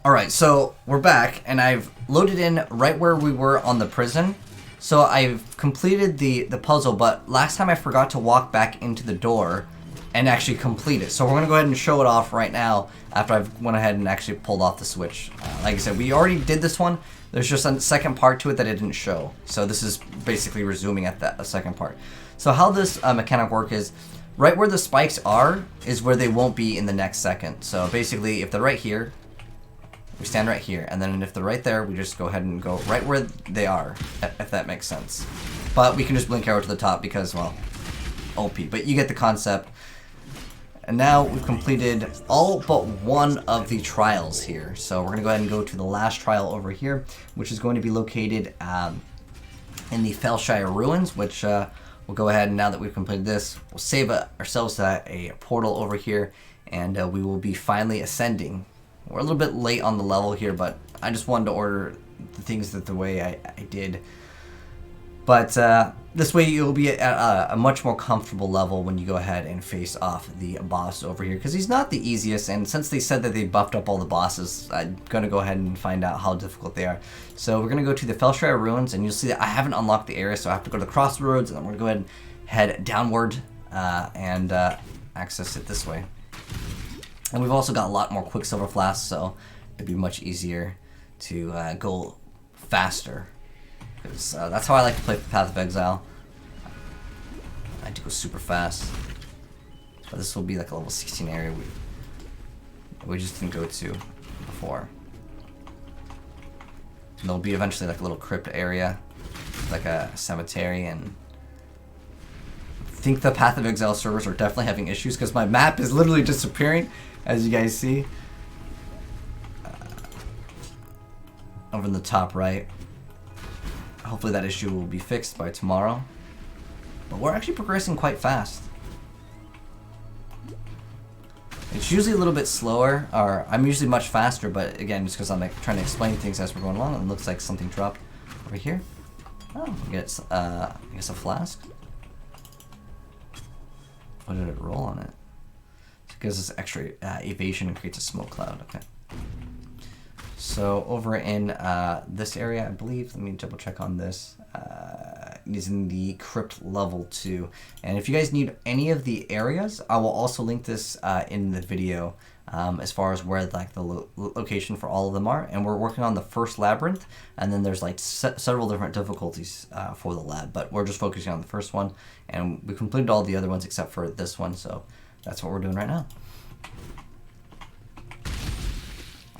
Alright, so we're back, and I've loaded in right where we were on the prison. So I've completed the puzzle, but last time I forgot to walk back into the door and actually complete it. So we're going to go ahead and show it off right now after I've went ahead and actually pulled off the switch. Like I said, we already did this one. There's just a second part to it that it didn't show. So this is basically resuming at that second part. So how this mechanic works is, right where the spikes are is where they won't be in the next second. So basically, if they're right here, we stand right here, and then if they're right there, we just go ahead and go right where they are, if that makes sense. But we can just blink arrow to the top because, well, OP. But you get the concept. And now we've completed all but one of the trials here. So we're going to go ahead and go to the last trial over here, which is going to be located in the Shire ruins, which we'll go ahead and now that we've completed this, we'll save ourselves a portal over here, and we will be finally ascending. We're a little bit late on the level here, but I just wanted to order the things the way I did. But this way you'll be at a much more comfortable level when you go ahead and face off the boss over here, because he's not the easiest, and since they said that they buffed up all the bosses, I'm going to go ahead and find out how difficult they are. So we're going to go to the Shire ruins, and you'll see that I haven't unlocked the area, so I have to go to the crossroads, and then we're going to go ahead and head downward and access it this way. And we've also got a lot more Quicksilver flasks, so it'd be much easier to go faster. Because that's how I like to play Path of Exile. I like to go super fast. But this will be like a level 16 area we just didn't go to before. And there'll be eventually like a little crypt area, like a cemetery, and I think the Path of Exile servers are definitely having issues because my map is literally disappearing, as you guys see. Over in the top right. Hopefully that issue will be fixed by tomorrow. But we're actually progressing quite fast. It's usually a little bit slower, or I'm usually much faster, but again, just because I'm like trying to explain things as we're going along, it looks like something dropped over here. Oh, we get I guess a flask. What did it roll on it? It gives us extra evasion and creates a smoke cloud. Okay. So over in this area, I believe, let me double check on this, is in the crypt level 2. And if you guys need any of the areas, I will also link this in the video as far as where like the location for all of them are. And we're working on the first labyrinth, and then there's like several different difficulties for the lab, but we're just focusing on the first one, and we completed all the other ones except for this one, so that's what we're doing right now.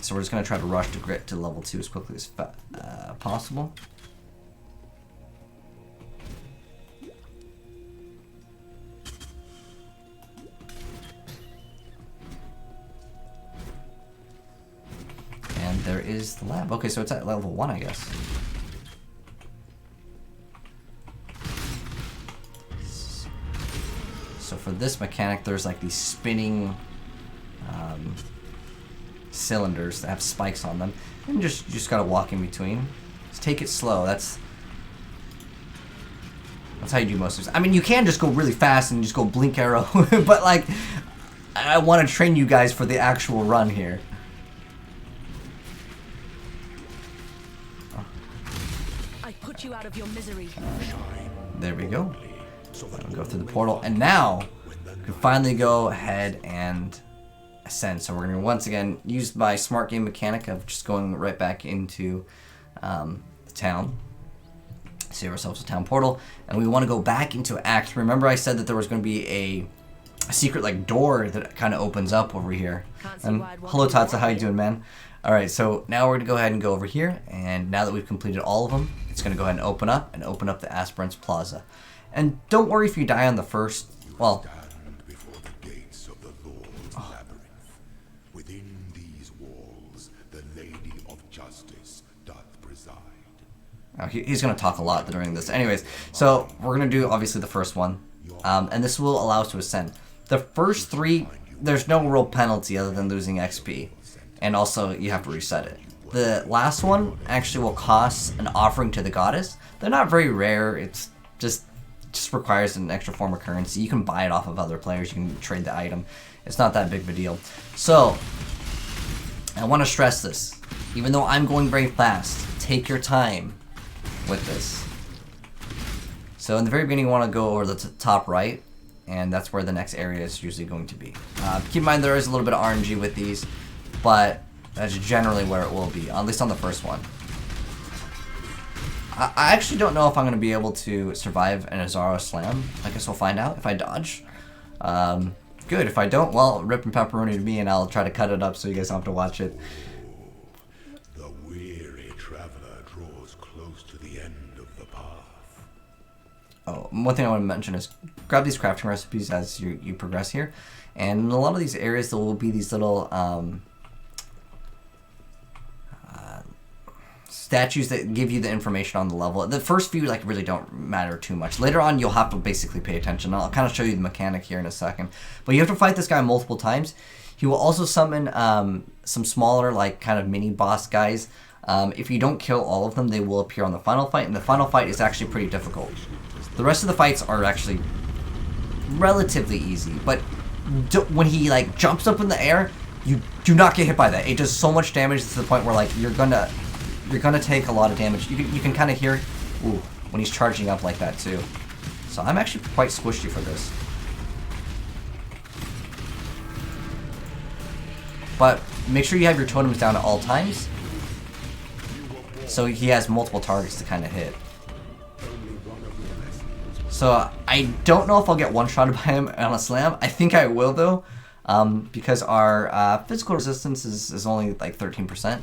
So we're just going to try to rush to grit to level 2 as quickly as possible. And there is the lab. Okay, so it's at level 1, I guess. So for this mechanic, there's like these spinning cylinders that have spikes on them, and you just gotta walk in between. Just take it slow. That's how you do most of this. I mean, you can just go really fast and just go blink arrow, but like, I want to train you guys for the actual run here. I put you out of your misery. There we go. Go through the portal, and now we can finally go ahead and ascend. So we're going to once again use my smart game mechanic of just going right back into the town. Save ourselves a town portal, and we want to go back into Act. Remember I said that there was going to be a secret like door that kind of opens up over here. And hello Tatsa, how you doing, man? Alright, so now we're going to go ahead and go over here, and now that we've completed all of them, it's going to go ahead and open up the Aspirants Plaza. And don't worry if you die on the first, well, he's going to talk a lot during this. Anyways, so we're going to do, obviously, the first one. And this will allow us to ascend. The first 3, there's no real penalty other than losing XP. And also, you have to reset it. The last one actually will cost an offering to the goddess. They're not very rare. It's just requires an extra form of currency. You can buy it off of other players. You can trade the item. It's not that big of a deal. So, I want to stress this. Even though I'm going very fast, take your time with this. So in the very beginning, you want to go over the top right, and that's where the next area is usually going to be. Keep in mind there is a little bit of RNG with these, but that's generally where it will be, at least on the first one. I actually don't know if I'm going to be able to survive an Izaro slam. I guess we'll find out if I dodge. Good. If I don't, well, rip and pepperoni to me, and I'll try to cut it up so you guys don't have to watch it. The weary traveler draws close to the end of the path. Oh, one thing I want to mention is grab these crafting recipes as you progress here. And in a lot of these areas, there will be these little statues that give you the information on the level. The first few like really don't matter too much. Later on, you'll have to basically pay attention. I'll kind of show you the mechanic here in a second. But you have to fight this guy multiple times. He will also summon some smaller like kind of mini boss guys. If you don't kill all of them, they will appear on the final fight, and the final fight is actually pretty difficult. The rest of the fights are actually relatively easy, but when he like jumps up in the air, you do not get hit by that. It does so much damage to the point where like you're gonna take a lot of damage. You can kind of hear, ooh, when he's charging up like that too. So I'm actually quite squishy for this. But make sure you have your totems down at all times, so he has multiple targets to kind of hit. So I don't know if I'll get one-shotted by him on a slam. I think I will though, because our physical resistance is only like 13%.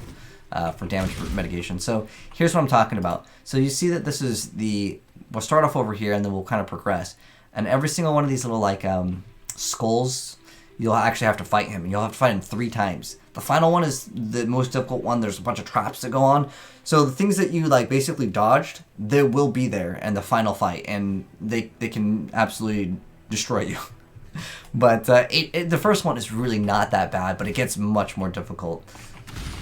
For damage mitigation. So here's what I'm talking about. So you see that this is we'll start off over here and then we'll kind of progress. And every single one of these little like skulls, you'll actually have to fight him. And you'll have to fight him 3 times. The final one is the most difficult one. There's a bunch of traps that go on. So the things that you like basically dodged, they will be there in the final fight. And they can absolutely destroy you. But the first one is really not that bad, but it gets much more difficult.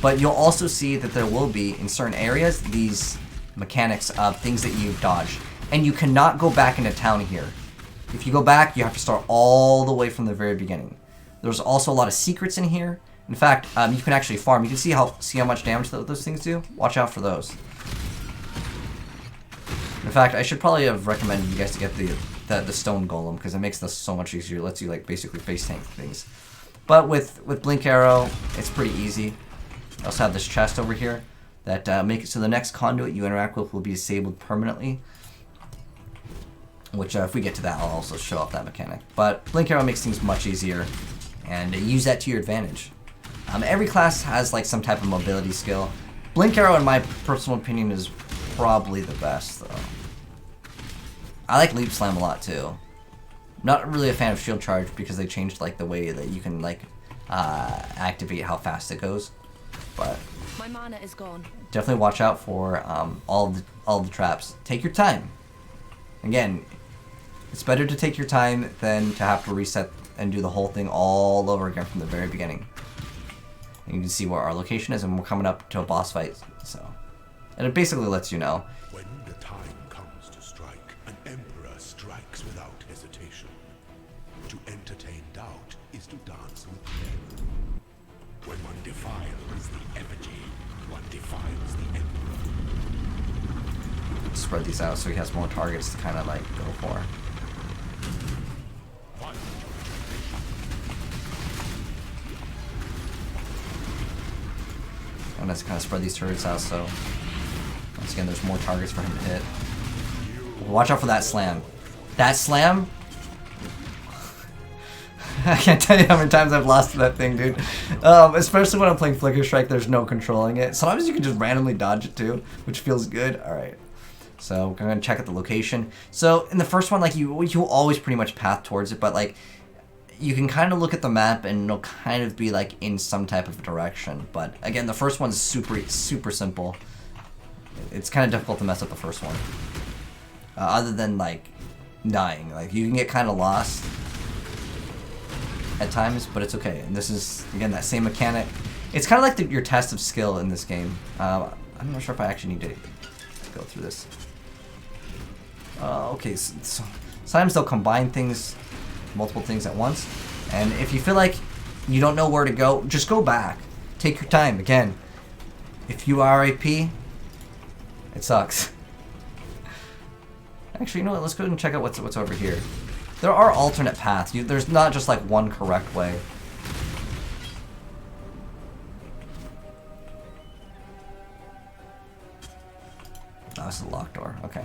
But you'll also see that there will be, in certain areas, these mechanics of things that you've dodged. And you cannot go back into town here. If you go back, you have to start all the way from the very beginning. There's also a lot of secrets in here. In fact, you can actually farm. You can see how much damage those things do. Watch out for those. In fact, I should probably have recommended you guys to get the stone golem, because it makes this so much easier. It lets you like basically face tank things. But with Blink Arrow, it's pretty easy. I also have this chest over here that make it so the next conduit you interact with will be disabled permanently. Which, if we get to that, I'll also show off that mechanic. But Blink Arrow makes things much easier, and use that to your advantage. Every class has like some type of mobility skill. Blink Arrow, in my personal opinion, is probably the best, though. I like Leap Slam a lot too. Not really a fan of Shield Charge because they changed like the way that you can like activate how fast it goes. But my mana is gone. Definitely watch out for all the traps. Take your time. Again, it's better to take your time than to have to reset and do the whole thing all over again from the very beginning. And you can see where our location is, and we're coming up to a boss fight. So, and it basically lets you know. When the time comes to strike, an emperor strikes without hesitation. To entertain doubt is to dance with death. When one defiles the effigy, one defiles the emperor. Spread these out so he has more targets to kind of like go for. And let's kind of spread these turrets out so once again there's more targets for him to hit. Watch out for that slam. That slam? I can't tell you how many times I've lost to that thing, dude. Especially when I'm playing Flicker Strike, there's no controlling it. Sometimes you can just randomly dodge it too, which feels good. Alright. So, we're going to check out the location. So, in the first one, like, you always pretty much path towards it, but, like, you can kind of look at the map and it'll kind of be, like, in some type of direction. But, again, the first one's super simple. It's kind of difficult to mess up the first one. Other than, like, dying. Like, you can get kind of lost at times, but it's okay. And this is, again, that same mechanic. It's kind of like your test of skill in this game. I'm not sure if I actually need to go through this. Okay, so sometimes they'll combine things, multiple things at once. And if you feel like you don't know where to go, just go back. take your time. Again, if you RIP, it sucks. Actually, you know what? Let's go ahead and check out what's over here. There are alternate paths. There's not just like one correct way. Oh, this is a locked door. Okay.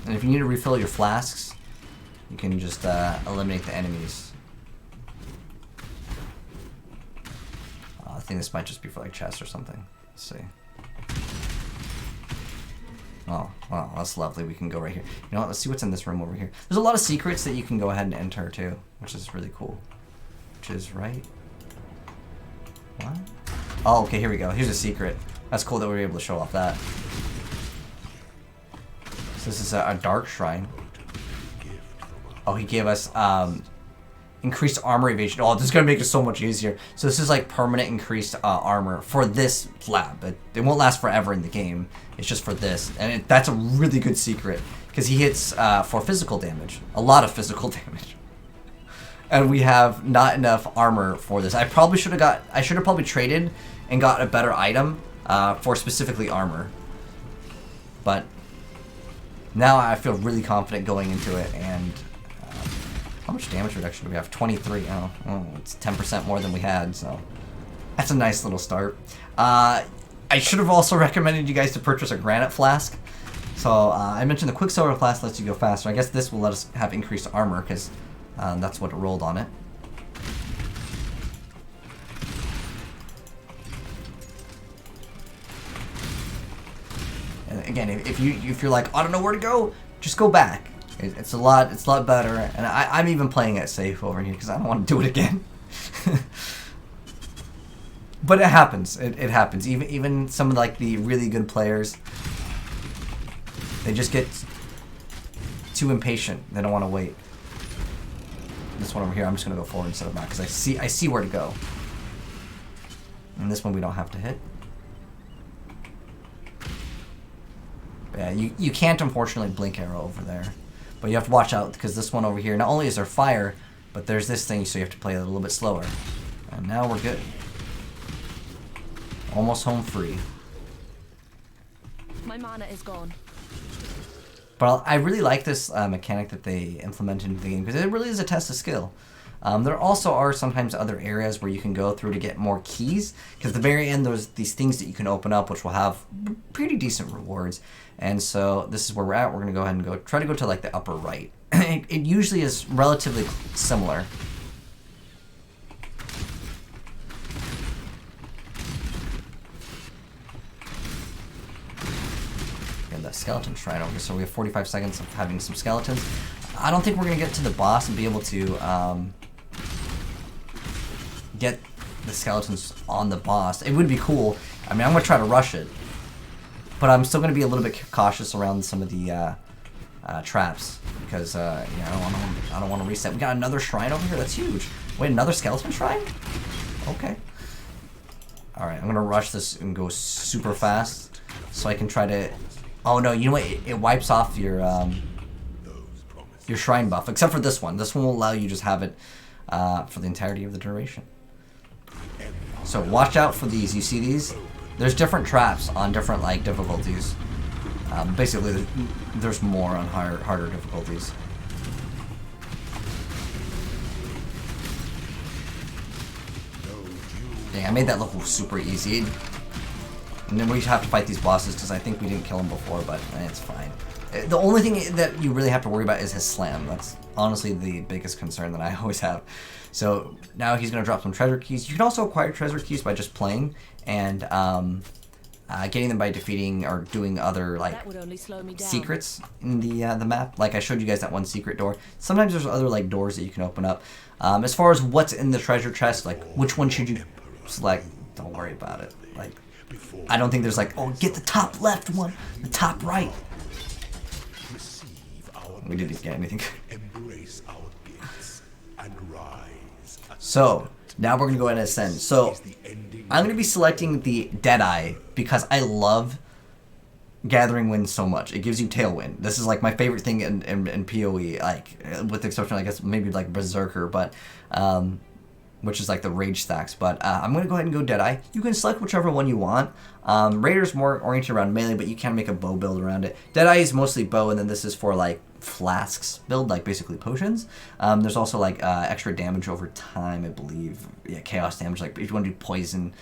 And if you need to refill your flasks, you can just eliminate the enemies. I think this might just be for like chests or something. Let's see. Oh, well, that's lovely. We can go right here. You know what? Let's see what's in this room over here. There's a lot of secrets that you can go ahead and enter too, which is really cool. Which is right. What? Oh, okay. Here we go. Here's a secret. That's cool that we were able to show off that. So this is a dark shrine. Oh, he gave us increased armor evasion. Oh, this is gonna make it so much easier. So this is like permanent increased armor for this lab. It won't last forever in the game. It's just for this, and that's a really good secret because he hits for physical damage, a lot of physical damage. And we have not enough armor for this. I should have probably traded and got a better item for specifically armor. But now I feel really confident going into it. And how much damage reduction do we have? 23. Oh, it's 10% more than we had. So that's a nice little start. I should have also recommended you guys to purchase a granite flask. So I mentioned the quicksilver flask lets you go faster. I guess this will let us have increased armor because that's what it rolled on it. And again, if you're like, I don't know where to go, just go back. It's a lot better. And I'm even playing it safe over here because I don't want to do it again. But it happens. It happens. Even some of like the really good players, they just get too impatient. They don't want to wait. This one over here, I'm just gonna go forward instead of back because I see where to go. And this one we don't have to hit. Yeah, you can't unfortunately blink arrow over there, but you have to watch out because this one over here, not only is there fire, but there's this thing, so you have to play it a little bit slower. And now we're good. Almost home free. My mana is gone. But I really like this mechanic that they implemented into the game because it really is a test of skill. There also are sometimes other areas where you can go through to get more keys because at the very end there's these things that you can open up which will have pretty decent rewards. And so this is where we're at. We're going to go ahead and try to go to like the upper right. It usually is relatively similar. Skeleton shrine over here, so we have 45 seconds of having some skeletons. I don't think we're gonna get to the boss and be able to get the skeletons on the boss. It would be cool. I mean, I'm gonna try to rush it, but I'm still gonna be a little bit cautious around some of the traps because yeah, I don't want to reset. We got another shrine over here. That's huge. Wait, another skeleton shrine? Okay. All right, I'm gonna rush this and go super fast so I can try to. Oh no, you know what? It wipes off your shrine buff, except for this one. This one will allow you to just have it for the entirety of the duration. So watch out for these. You see these? There's different traps on different like difficulties. Basically, there's more on harder difficulties. Dang, I made that look super easy. And then we have to fight these bosses because I think we didn't kill him before, but it's fine. The only thing that you really have to worry about is his slam. That's honestly the biggest concern that I always have. So now he's going to drop some treasure keys. You can also acquire treasure keys by just playing and getting them by defeating or doing other like secrets in the map. Like I showed you guys that one secret door. Sometimes there's other like doors that you can open up. As far as what's in the treasure chest, like which one should you select, don't worry about it. Like I don't think there's like, oh, get the top left one, the top right. We didn't get anything. So now we're gonna go ahead and ascend. So I'm gonna be selecting the Deadeye because I love Gathering Wind so much. It gives you Tailwind. This is like my favorite thing in PoE, like with the exception, I guess maybe like Berserker, but which is like the rage stacks. But I'm gonna go ahead and go Deadeye. You can select whichever one you want. Raider's more oriented around melee, but you can make a bow build around it. Deadeye is mostly bow, and then this is for like flasks build, like basically potions. There's also like extra damage over time, I believe. Yeah, chaos damage. Like if you want to do poison.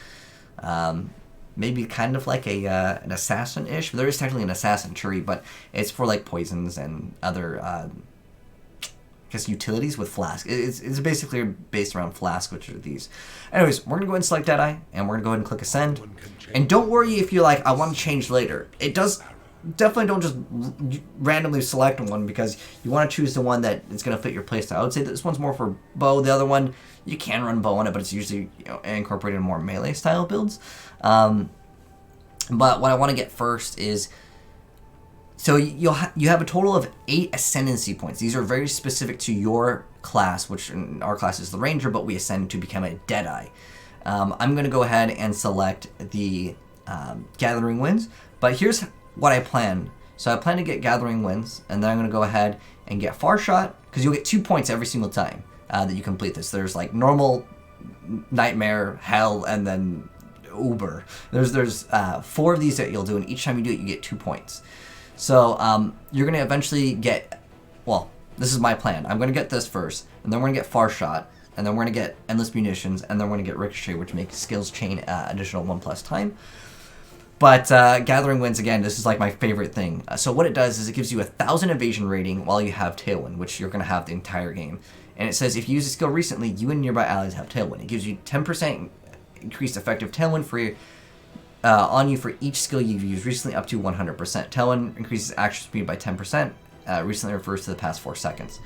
Maybe kind of like an assassin-ish. There is technically an assassin tree, but it's for like poisons and other, I guess, utilities with flask. It's basically based around flask, which are these. Anyways, we're gonna go ahead and select Deadeye, and we're gonna go ahead and click Ascend. And don't worry if you're like, I want to change later. It does. Definitely don't just randomly select one, because you want to choose the one that is going to fit your playstyle. I would say this one's more for bow. The other one, you can run bow on it, but it's usually incorporated in more melee style builds. But what I want to get first is, so you have a total of 8 Ascendancy points. These are very specific to your class, which in our class is the Ranger, but we ascend to become a Deadeye. I'm going to go ahead and select the Gathering Winds, but here's what I plan. So I plan to get Gathering Winds, and then I'm going to go ahead and get Far Shot, because you'll get 2 points every single time that you complete this. There's like normal, nightmare, hell, and then Uber. There's 4 of these that you'll do, and each time you do it, you get 2 points. So you're going to eventually get, well, this is my plan. I'm going to get this first, and then we're going to get Far Shot, and then we're going to get Endless Munitions, and then we're going to get Ricochet, which makes skills chain additional 1+ time. But Gathering Winds, again, this is like my favorite thing. So what it does is it gives you 1,000 evasion rating while you have Tailwind, which you're going to have the entire game. And it says if you use a skill recently, you and nearby allies have Tailwind. It gives you 10% increased effective Tailwind for on you for each skill you've used recently up to 100%. Tailwind increases action speed by 10%. Recently refers to the past 4 seconds.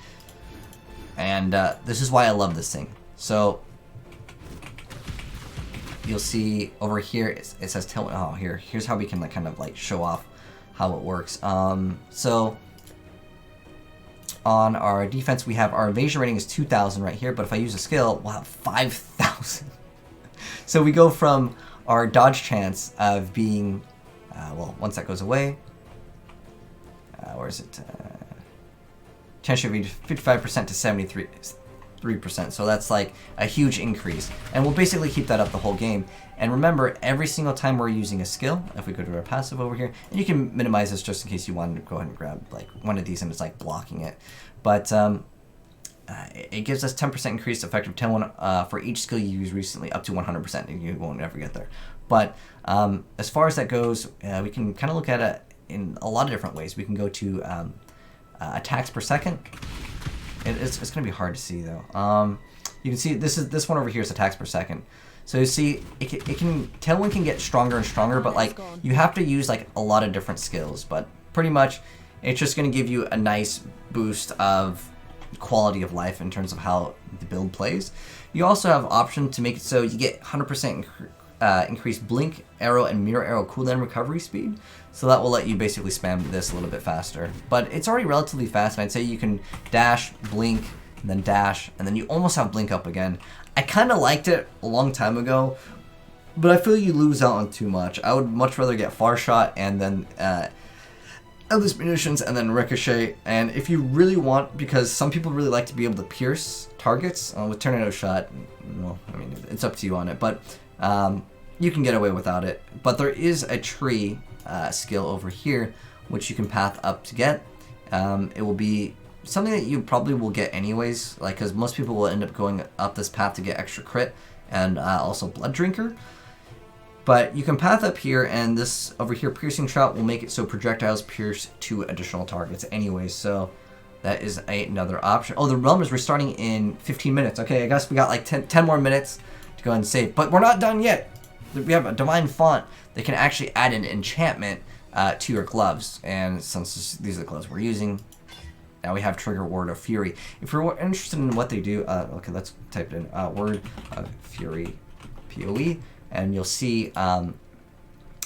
And this is why I love this thing. So you'll see over here it says Tailwind. Oh, here's how we can like kind of like show off how it works. So on our defense, we have our evasion rating is 2,000 right here, but if I use a skill, we'll have 5,000. So we go from our dodge chance of being, well, once that goes away, where is it? Chance should be 55% to 73%. So that's like a huge increase. And we'll basically keep that up the whole game. And remember, every single time we're using a skill, if we go to our passive over here, and you can minimize this just in case you want to go ahead and grab like one of these and it's like blocking it. But it gives us 10% increased effective Tailwind for each skill you use recently up to 100%, and you won't ever get there. But as far as that goes, we can kind of look at it in a lot of different ways. We can go to attacks per second. It's going to be hard to see though. You can see this one over here is attacks per second. So you see, Tailwind can get stronger and stronger, but like you have to use like a lot of different skills. But pretty much, it's just going to give you a nice boost of quality of life in terms of how the build plays. You also have option to make it so you get 100% increased blink, arrow, and mirror arrow cooldown recovery speed. So that will let you basically spam this a little bit faster. But it's already relatively fast, and I'd say you can dash, blink, and then dash, and then you almost have blink up again. I kind of liked it a long time ago, but I feel you lose out on too much. I would much rather get Far Shot and then Endless Munitions and then Ricochet. And if you really want, because some people really like to be able to pierce targets with Tornado Shot, well, I mean, it's up to you on it, but you can get away without it. But there is a tree skill over here, which you can path up to get. It will be something that you probably will get anyways, like, because most people will end up going up this path to get extra crit and also Blood Drinker. But you can path up here, and this over here, Piercing Shot, will make it so projectiles pierce 2 additional targets anyways, so that is another option. Oh, the realm is restarting in 15 minutes. Okay, I guess we got like 10 more minutes to go ahead and save, but we're not done yet. We have a Divine Font that can actually add an enchantment to your gloves, and since these are the gloves we're using, now we have Trigger Word of Fury. If you're interested in what they do, okay, let's type it in, Word of Fury, POE, and you'll see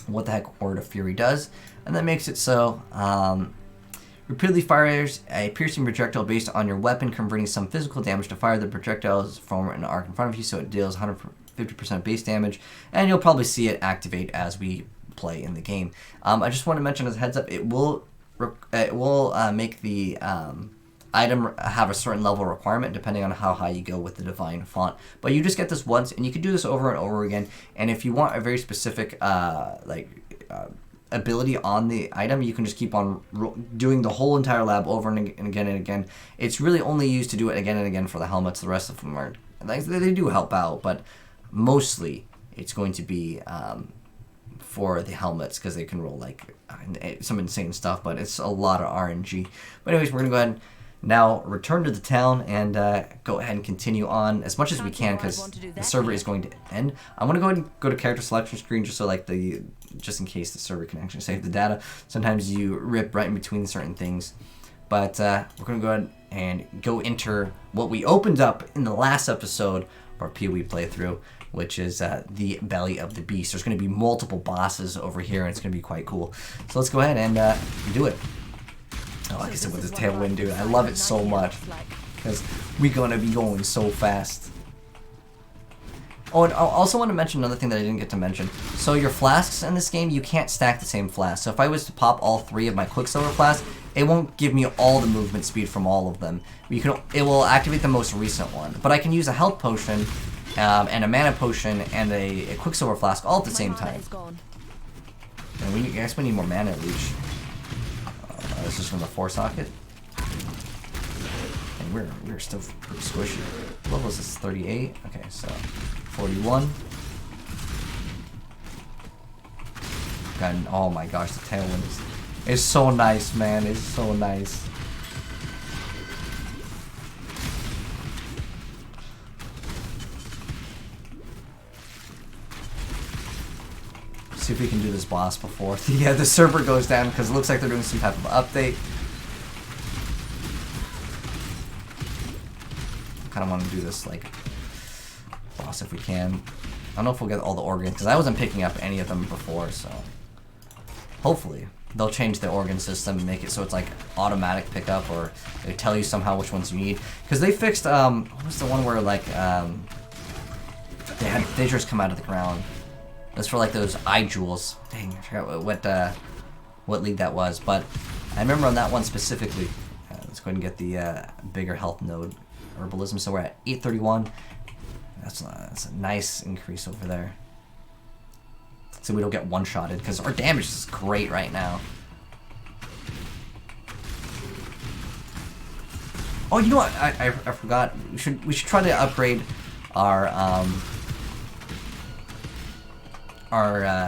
what the heck Word of Fury does. And that makes it so, repeatedly fires a piercing projectile based on your weapon, converting some physical damage to fire. The projectiles from an arc in front of you, so it deals 150% base damage, and you'll probably see it activate as we play in the game. I just want to mention as a heads up, it will make the item have a certain level requirement depending on how high you go with the divine font. But you just get this once, and you can do this over and over again. And if you want a very specific ability on the item, you can just keep on doing the whole entire lab over and again and again. It's really only used to do it again and again for the helmets. The rest of them are, they do help out, but mostly it's going to be for the helmets because they can roll like some insane stuff, but it's a lot of RNG. But anyways, we're gonna go ahead and now return to the town and go ahead and continue on as much as we can because the server is going to end. I want to go ahead and go to character selection screen just so like just in case the server can actually save the data. Sometimes you rip right in between certain things, but we're going to go ahead and go enter what we opened up in the last episode of our PoE playthrough, which is the belly of the beast. There's going to be multiple bosses over here, and it's going to be quite cool. So let's go ahead and do it. Oh, like I said, with this tailwind, dude, I love it so much because we're gonna be going so fast. Oh, and I also want to mention another thing that I didn't get to mention. So your flasks in this game, you can't stack the same flask. So if I was to pop all 3 of my Quicksilver flasks, it won't give me all the movement speed from all of them. It will activate the most recent one. But I can use a health potion, and a mana potion, and a Quicksilver flask all at the same time. And I guess we need more mana at least. This is from the 4 socket. And we're still pretty squishy. What level is this? 38? Okay, so 41. And oh my gosh, the tailwind is so nice, man. It's so nice. See if we can do this boss before the server goes down because it looks like they're doing some type of update. Kind of want to do this like boss if we can. I don't know if we'll get all the organs because I wasn't picking up any of them before, so hopefully they'll change the organ system and make it so it's like automatic pickup, or they tell you somehow which ones you need. Because they fixed what was the one where like they had fissures come out of the ground. That's for like those eye jewels. Dang, I forgot what league that was, but I remember on that one specifically. Let's go ahead and get the bigger health node, herbalism. So we're at 831. That's a nice increase over there. So we don't get one-shotted because our damage is great right now. Oh, you know what? I forgot. We should try to upgrade our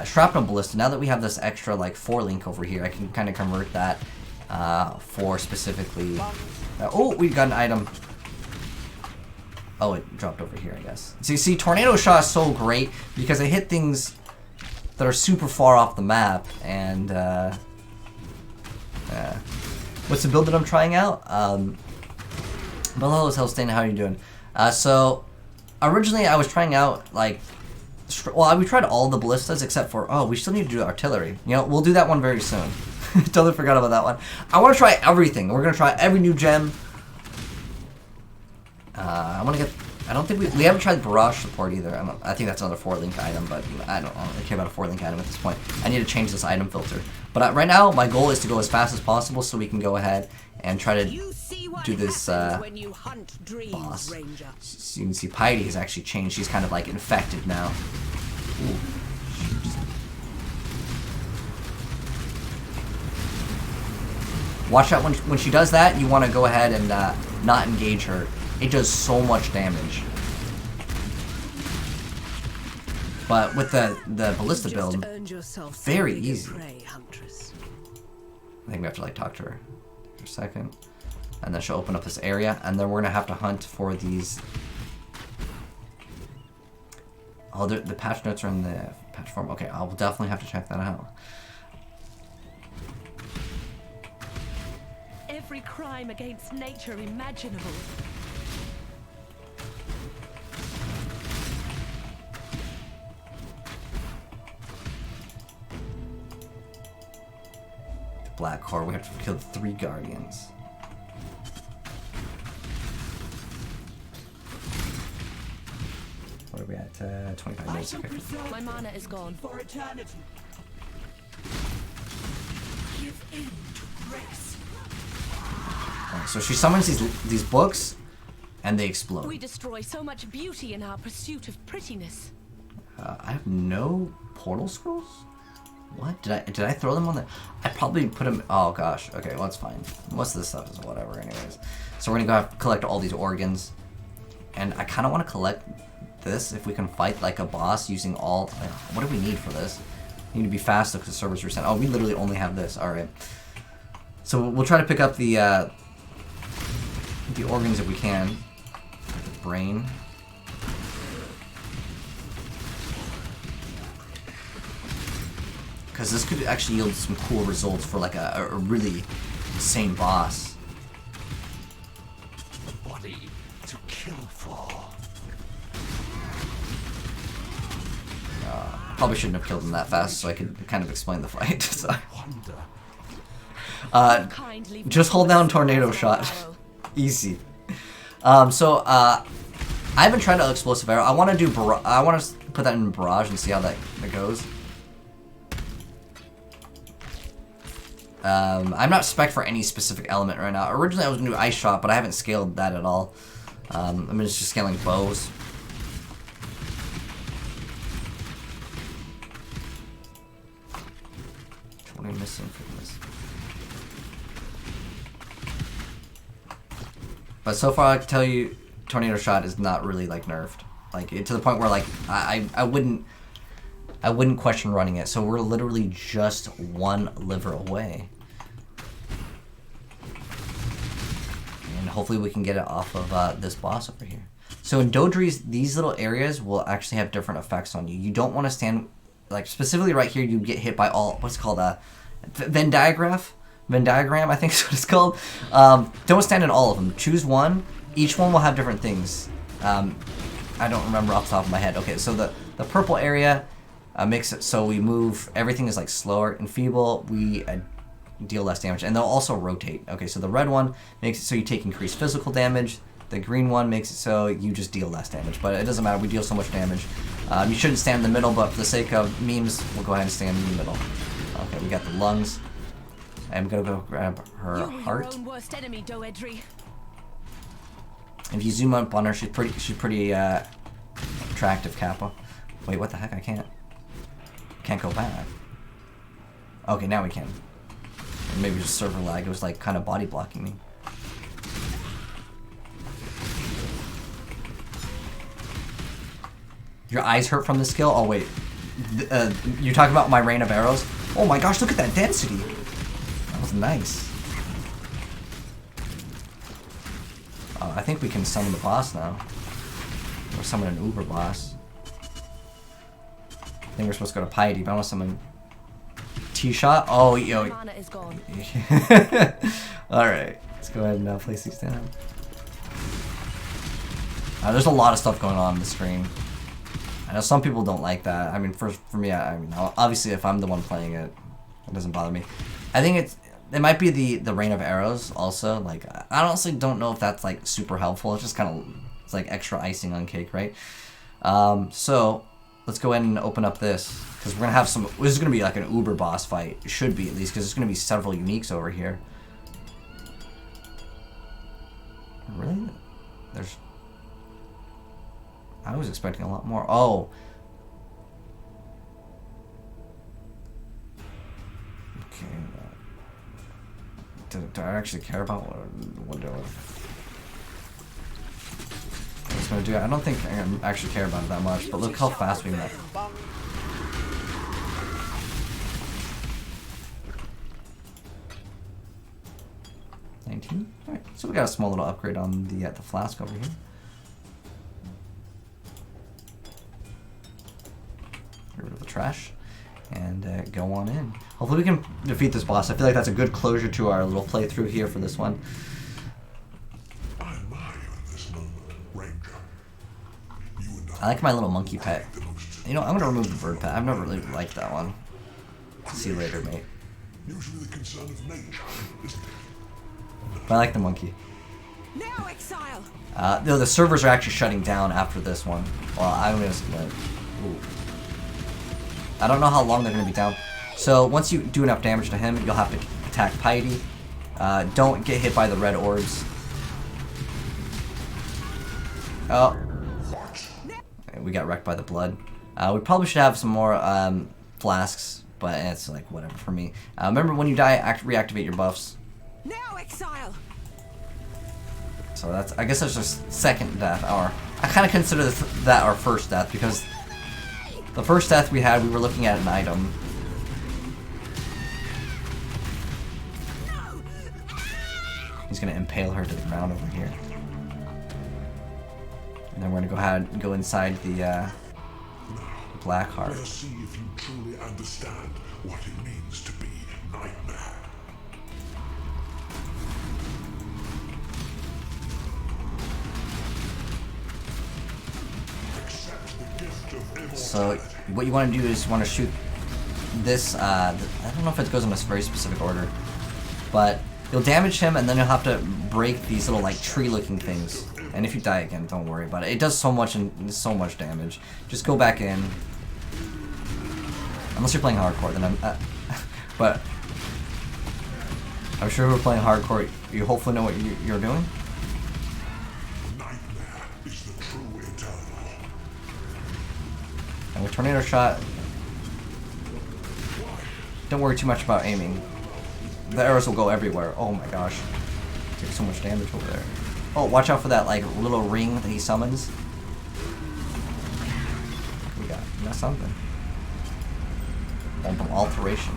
shrapnel ballista. Now that we have this extra like 4 link over here, I can kind of convert that for specifically. Oh, we got an item. Oh, it dropped over here, I guess. So you see, tornado shot is so great because they hit things that are super far off the map. And what's the build that I'm trying out? Hello, Hellstain, how are you doing? So originally I was trying out like. Well, we tried all the ballistas except for, we still need to do artillery. You know, we'll do that one very soon. Totally forgot about that one. I want to try everything. We're going to try every new gem. I want to get, I don't think we haven't tried barrage support either. I think that's another 4-link item, but I don't really care about a 4-link item at this point. I need to change this item filter. But right now, my goal is to go as fast as possible so we can go ahead and try to do this boss. So you can see Piety has actually changed. She's kind of like infected now. Ooh. Watch out when she does that. You want to go ahead and not engage her. It does so much damage. But with the ballista build, very easy. I think we have to like talk to her for a second. And then she'll open up this area, and then we're gonna have to hunt for these. Oh, the patch notes are in the patch form. Okay, I'll definitely have to check that out. Every crime against nature imaginable. The Black Core, we have to kill 3 guardians. What are we at? 25 minutes. Okay. My mana is gone. For eternity. So she summons these books, and they explode. We destroy so much beauty in our pursuit of prettiness. I have no portal scrolls? What? Did I throw them on the... I probably put them... Oh, gosh. Okay, well, that's fine. Most of this stuff is whatever anyways. So we're going to go have to collect all these organs. And I kind of want to collect this if we can fight like a boss using all... What do we need for this? We need to be fast because the servers reset. Oh, we literally only have this. Alright. So we'll try to pick up the organs if we can. The brain. Because this could actually yield some cool results for like a really insane boss. The body to kill for. Probably shouldn't have killed him that fast, so I could kind of explain the fight. So. Just hold down tornado shot. Easy. I haven't tried an explosive arrow. I want to do. I want to put that in barrage and see how that goes. I'm not spec for any specific element right now. Originally I was going to do ice shot, but I haven't scaled that at all. I'm just scaling bows. What am I missing from this? But so far I can tell you, tornado shot is not really like nerfed. Like to the point where like I wouldn't question running it. So we're literally just one liver away. And hopefully we can get it off of this boss over here. So in Dodries, these little areas will actually have different effects on you. You don't want to stand, like specifically right here, you get hit by all, what's it called, Venn diagram, I think is what it's called. Don't stand in all of them. Choose one. Each one will have different things. I don't remember off the top of my head. Okay, so the purple area makes it so we move, everything is like slower. In feeble, we deal less damage, and they'll also rotate. Okay, so the red one makes it so you take increased physical damage. The green one makes it so you just deal less damage, but it doesn't matter, we deal so much damage. You shouldn't stand in the middle, but for the sake of memes, we'll go ahead and stand in the middle. Okay, we got the lungs. I'm gonna go grab her heart. Your own worst enemy, Doedry. If you zoom up on her, she's pretty attractive, Kappa. Wait, what the heck? I can't go back. Okay, now we can. Or maybe just server lag. It was like kind of body blocking me. Your eyes hurt from the skill? Oh wait, you're talking about my rain of arrows? Oh my gosh, look at that density. That was nice. I think we can summon the boss now. Or summon an uber boss. I think we're supposed to go to Piety, but I want to summon T-Shot. Oh, yo. Mana is gone. Alright, let's go ahead and place these down. There's a lot of stuff going on the screen. I know some people don't like that. I mean, for me, I mean, obviously if I'm the one playing it, it doesn't bother me. I think it might be the rain of arrows also. Like, I honestly don't know if that's like super helpful. It's just kind of, it's like extra icing on cake, right? So let's go ahead and open up this, because we're gonna have some. This is gonna be like an uber boss fight. It should be, at least, because there's gonna be several uniques over here. Really? There's. I was expecting a lot more. Oh. Okay. Do I actually care about what it's going to do? I don't think I actually care about it that much, but look how fast we met. Alright, so we got a small little upgrade on the flask over here. Get rid of the trash and go on in. Hopefully we can defeat this boss. I feel like that's a good closure to our little playthrough here for this one. I admire you in this moment, Ranger. You and I like my little monkey pet. You know, I'm gonna remove the bird pet. I've never really liked that one. See you later, mate. Usually the concern of nature, isn't it? But I like the monkey. Now, Exile. No, the servers are actually shutting down after this one. Well, I'm gonna split. Ooh. I don't know how long they're gonna be down. So once you do enough damage to him, you'll have to attack Piety. Don't get hit by the red orbs. Oh. We got wrecked by the blood. We probably should have some more flasks, but it's like whatever for me. Remember, when you die, reactivate your buffs. Now, Exile. So that's, I guess that's just second death, or I kind of consider that our first death, because the first death we had, we were looking at an item. He's gonna impale her to the ground over here. And then we're gonna go ahead and go inside the black heart. We'll see if you truly understand what it means to be Nightmare. Accept the gift of immortality. So what you want to do is you want to shoot this. I don't know if it goes in a very specific order, but you'll damage him, and then you'll have to break these little like tree-looking things. And if you die again, don't worry about it. It does so much and so much damage. Just go back in. Unless you're playing hardcore, then but I'm sure if we're playing hardcore, you hopefully know what you're doing. Nightmare is the true eternal. And with tornado shot, don't worry too much about aiming. The arrows will go everywhere. Oh my gosh, take so much damage over there. Oh, watch out for that like little ring that he summons. We got something. From alteration.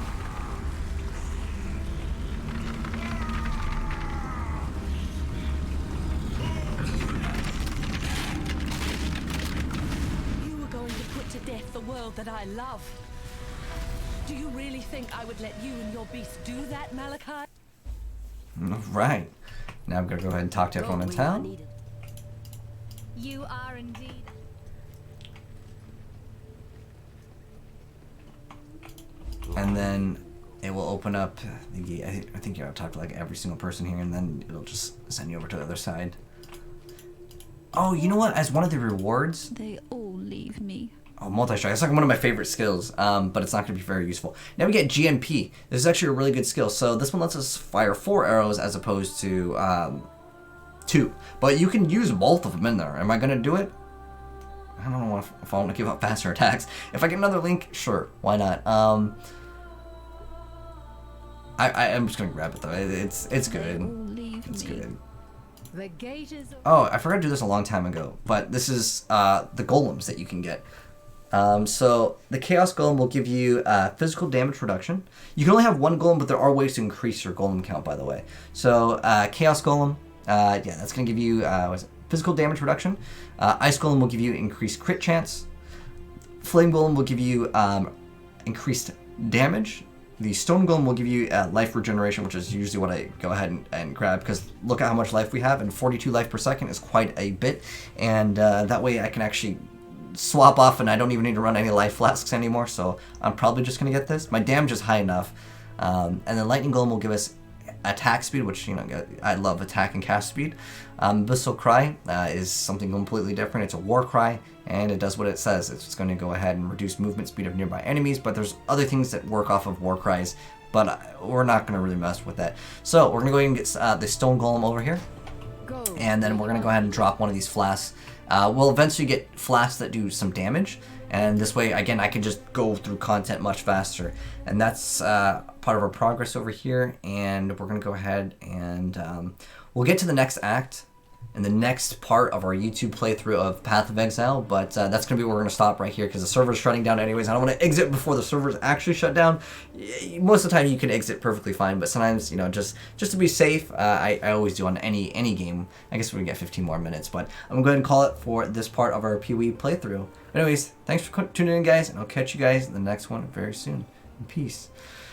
You were going to put to death the world that I love. Do you really think I would let you and your beast do that, Malachi? Right. Now I'm gonna go ahead and talk to everyone in town. You are indeed. And then it will open up the gate. I think you gotta talk to like every single person here, and then it'll just send you over to the other side. Oh, you know what? As one of the rewards, They all leave me. oh, multi-strike. It's like one of my favorite skills, but it's not going to be very useful. Now we get GMP. This is actually a really good skill. So this one lets us fire 4 arrows as opposed to 2. But you can use both of them in there. Am I going to do it? I don't know if I want to give up faster attacks. If I get another link, sure. Why not? I'm just going to grab it, though. It's They all good. leave It's me. good. The gate is. Oh, I forgot to do this a long time ago, but this is the golems that you can get. So the Chaos Golem will give you physical damage reduction. You can only have one golem, but there are ways to increase your golem count, by the way. So Chaos Golem, yeah, that's going to give you physical damage reduction. Ice Golem will give you increased crit chance. Flame Golem will give you increased damage. The Stone Golem will give you life regeneration, which is usually what I go ahead and grab, because look at how much life we have, and 42 life per second is quite a bit, and that way I can actually swap off and I don't even need to run any life flasks anymore, so I'm probably just going to get this. My damage is high enough. And then Lightning Golem will give us attack speed, which, you know, I love attack and cast speed. Abyssal Cry is something completely different. It's a war cry, and it does what it says. It's going to go ahead and reduce movement speed of nearby enemies, but there's other things that work off of war cries, but we're not going to really mess with that. So we're going to go ahead and get the Stone Golem over here, and then we're going to go ahead and drop one of these flasks. We'll eventually get flasks that do some damage, and this way, again, I can just go through content much faster. And that's part of our progress over here, and we're going to go ahead and we'll get to the next act in the next part of our YouTube playthrough of Path of Exile, but that's going to be where we're going to stop right here, because the server's shutting down anyways. I don't want to exit before the server's actually shut down. Most of the time you can exit perfectly fine, but sometimes, you know, just to be safe, I always do on any game. I guess we can get 15 more minutes, but I'm going to go ahead and call it for this part of our PoE playthrough. Anyways, thanks for tuning in, guys, and I'll catch you guys in the next one very soon. Peace.